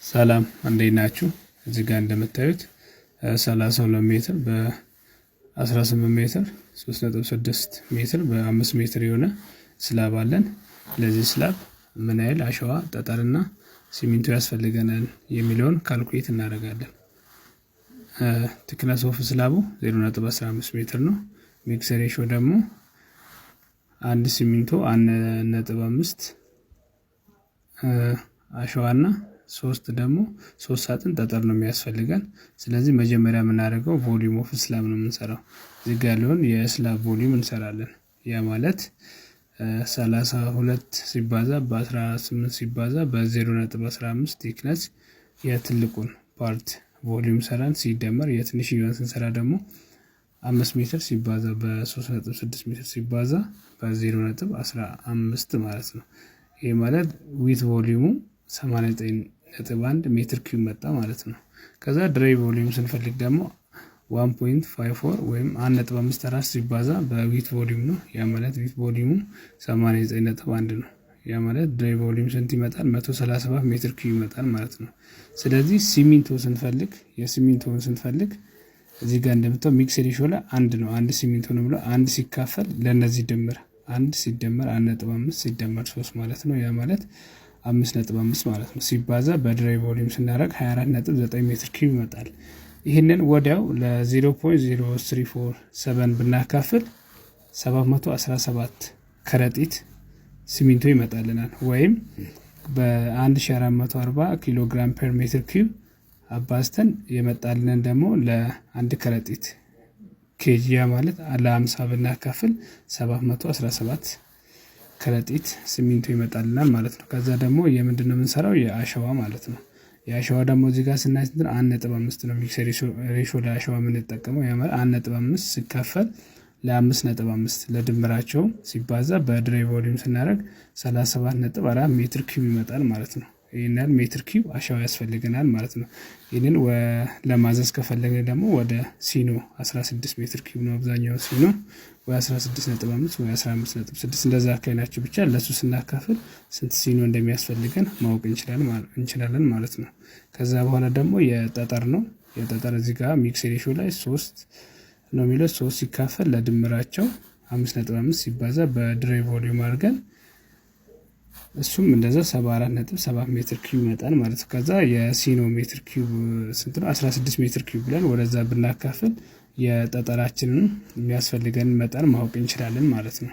ሰላም እንዴት ናችሁ? እዚህ ጋር እንደምታዩት 32 ሜትር በ18 ሜትር 3.6 ሜትር በ5 ሜትር የሆነ ስላብ አለን። ለዚህ ስላብ ምን ያህል አሸዋ፣ ጠጠርና ሲሚንቶ ያስፈልገናል የሚለውን ካልኩሌት እናደርጋለን። ቲክነስ ኦፍ ስላቡ 0.15 ሜትር ነው። ሚክስ ሬሽዮ ደግሞ 1 ሲሚንቶ 1.5 አሸዋና 3 ደግሞ 3 ሳጥን ጠጠር ነው የሚያስፈልገን። ስለዚህ መጀመሪያ የምናደርገው ቮሊዩም ኦፍ ስላብ ነው የምንሰራው። እዚህ ጋር ያለውን የስላብ ቮሊዩም እንሰራለን። ያ ማለት 32 ሲባዛ በ18 ሲባዛ በ0.15 ቲክነስ የትልቁን ፓርት ቮሊዩም ሰራን። ሲደመር የትንሽዬውን ስንሰራ ደግሞ 5 ሜትር ሲባዛ በ3.6 ሜትር ሲባዛ በ0.15 ማለት ነው። ይሄ ማለት ዊት ቮሊዩሙ 89.1 ሜትር ኪዩብ መጣ ማለት ነው። ከዛ ድራይ ቮሊዩም ስንፈልግ ደግሞ 1.54 ወይም 1.54 ሲባዛ በዊት ቮሊዩም ነው። ያ ማለት ዊት ቮሊዩሙ 89.1 ነው። ያ ማለት ድራይ ቮሊዩም ስንት ይመጣል? 137 ሜትር ኪዩብ ይመጣል ማለት ነው። ስለዚህ ሲሚንቶ ስንፈልግ እዚህ ጋር እንደምታው ሚክስ ሬሽዮ ላይ 1 ነው። 1 ሲሚንቶ ነው ብሎ 1 ሲካፈል ለነዚህ ድምር 1 ሲደመር 1.5 ሲደመር 3 ማለት ነው። ያ ማለት 5.5 ማለት ነው። ሲባዛ በድራይ ቮሊዩም ስናደርግ 24.9 ሜትር ኪዩብ ይመጣል። ይህንን ወዲያው ለ0.0347 ብናካፍል 717 ከረጢት ሲሚንቶ ይመጣልናል። ወይም በ1440 ኪሎ ግራም ፐር ሜትር ኪዩብ አባዝተን የመጣልንን ደግሞ ለአንድ ከረጢት ኬጂያ ማለት ለ50 ብናካፍል 717 ከረጢት ሲሚንቶ ይመጣልናል ማለት ነው። ከዛ ደግሞ የምንድነው የምንሰራው? የአሸዋ ማለት ነው። የአሸዋ ደግሞ እዚህ ጋር ስናይ 1.5 ነው ሚክስ ሬሽዮ ለአሸዋ የምንጠቀመው። ያ ማለት 1.5 ሲካፈል ለ5.5 ለድምራቸው ሲባዛ በድራይ ቮሊዩም ስናደርግ 37.4 ሜትር ኪዩብ ይመጣል ማለት ነው። ይሄንን ሜትር ኪዩብ አሸዋ ያስፈልገናል ማለት ነው። ይሄንን ለማዘዝ ከፈለግን ደግሞ ወደ ሲኖ 16 ሜትር ኪዩብ ነው አብዛኛው ሲኖ ወይ 16.5 ወይ 15.6 እንደዛ ካይናችሁ ብቻ ለሱ ስናካፍል ስንት ሲኖ እንደሚያስፈልገን ማወቅ እንችላለን ማለት ነው። ከዛ በኋላ ደግሞ የጠጠር ነው። የጠጠር እዚህ ጋር ሚክስ ሬሽዮ ላይ 3 ነው የሚለው 3 ሲካፈል ለድምራቸው 5.5 ሲባዛ በድራይ ቮሊዩም አድርገን እሱም እንደዛ 74.7 ሜትር ኪዩብ ይመጣል ማለት ነው። ከዛ የሲኖ ሜትር ኪዩብ ስንት ነው? 16 ሜትር ኪዩብ ብለን ወደዛ ብናካፍል የጠጠራችንን የሚያስፈልገን መጠን ማወቅ እንችላለን ማለት ነው።